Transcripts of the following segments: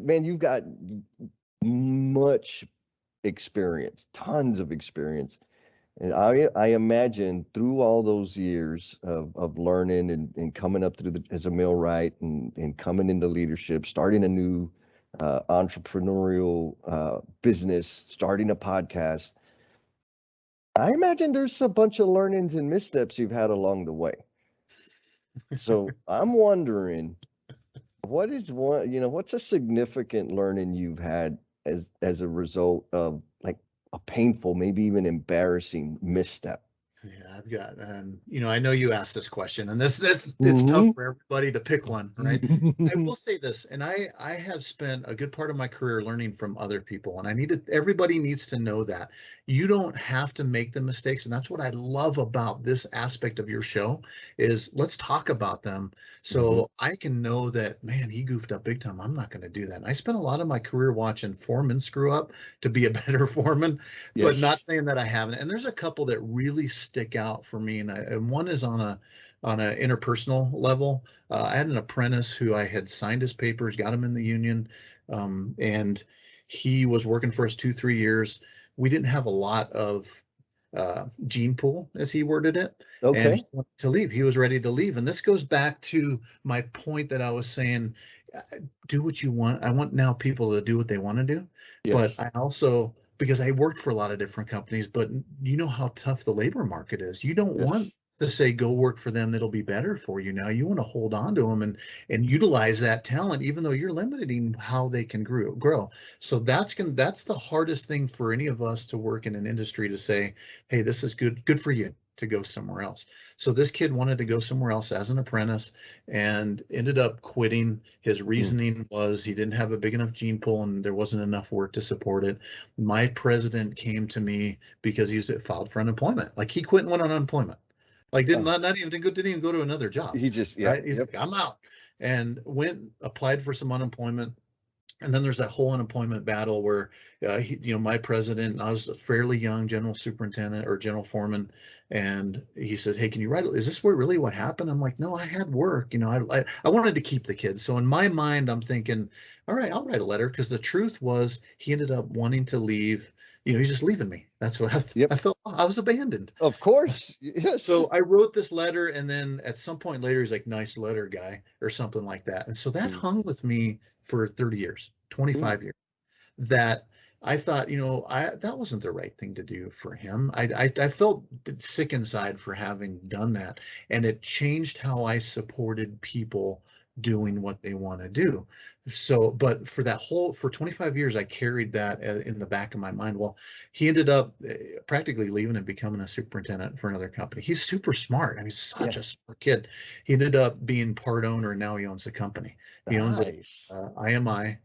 man, you've got much experience, tons of experience. And I imagine through all those years of learning and coming up through as a millwright and coming into leadership, starting a new entrepreneurial business, starting a podcast, I imagine there's a bunch of learnings and missteps you've had along the way. So I'm wondering, what's a significant learning you've had as a result of like a painful, maybe even embarrassing misstep? Yeah, I've got, I know you asked this question, and this it's tough Hmm. for everybody to pick one, right? I will say this, and I have spent a good part of my career learning from other people, and everybody needs to know that you don't have to make the mistakes, and that's what I love about this aspect of your show is let's talk about them, Hmm. so I can know that, man, he goofed up big time. I'm not going to do that. And I spent a lot of my career watching foremen screw up to be a better foreman, but Yes. not saying that I haven't. And there's a couple that really stick out for me, and one is on a interpersonal level. I had an apprentice who I had signed his papers, got him in the union, and he was working for us 2, 3 years. We didn't have a lot of gene pool, as he worded it, and he Okay. wanted to leave. He was ready to leave, and this goes back to my point that I was saying: do what you want. I want now people to do what they want to do, but Yes. I also because I worked for a lot of different companies, but you know how tough the labor market is. You don't want Yes. to say go work for them. That'll be better for you. Now you want to hold on to them and utilize that talent, even though you're limiting how they can grow. So that's the hardest thing for any of us to work in an industry to say, hey, this is good for you to go somewhere else. So this kid wanted to go somewhere else as an apprentice and ended up quitting. His Mm. reasoning was he didn't have a big enough gene pool and there wasn't enough work to support it. My president came to me because he filed for unemployment. Like he quit and went on unemployment. Like Oh, didn't even go to another job. he just, yep, Right? He's yep. like, I'm out. And went applied for some unemployment, and then there's that whole unemployment battle where, my president, I was a fairly young general superintendent or general foreman, and he says, "Hey, can you write? Is this really what happened?" I'm like, "No, I had work. I wanted to keep the kids." So in my mind, I'm thinking, "All right, I'll write a letter," because the truth was he ended up wanting to leave. He's just leaving me. That's what I Yep. felt. I was abandoned. Of course. Yes. So I wrote this letter, and then at some point later, he's like, "Nice letter, guy," or something like that. And so that Mm. hung with me for 30 years, Mm. 25 years. That I thought, I that wasn't the right thing to do for him. I felt sick inside for having done that, and it changed how I supported people doing what they want to do. So, but for 25 years, I carried that in the back of my mind. Well, he ended up practically leaving and becoming a superintendent for another company. He's super smart. I mean, he's such Yeah. a smart kid. He ended up being part owner, and now he owns the company. He owns a Nice. IMI,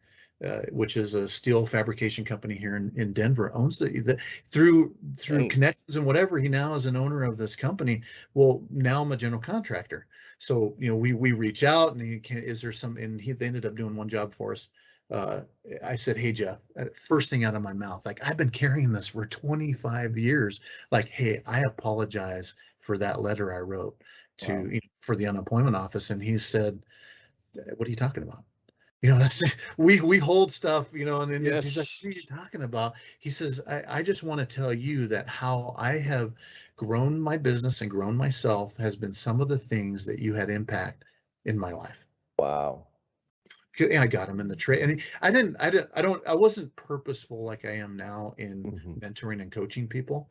which is a steel fabrication company here in Denver, owns through Dang. connections and whatever. He now is an owner of this company. Well, now I'm a general contractor. So, we reach out and is there some, and they ended up doing one job for us. Uh, I said, "Hey, Jeff," first thing out of my mouth, like I've been carrying this for 25 years. Like, hey, I apologize for that letter I wrote Wow. for the unemployment office. And he said, "What are you talking about?" That's we hold stuff, and then he's like, Yes. "What are you talking about?" He says, I just want to tell you that how I have grown my business and grown myself has been some of the things that you had impact in my life." Wow. And I got him in the trade. And I wasn't purposeful like I am now in Hmm. mentoring and coaching people.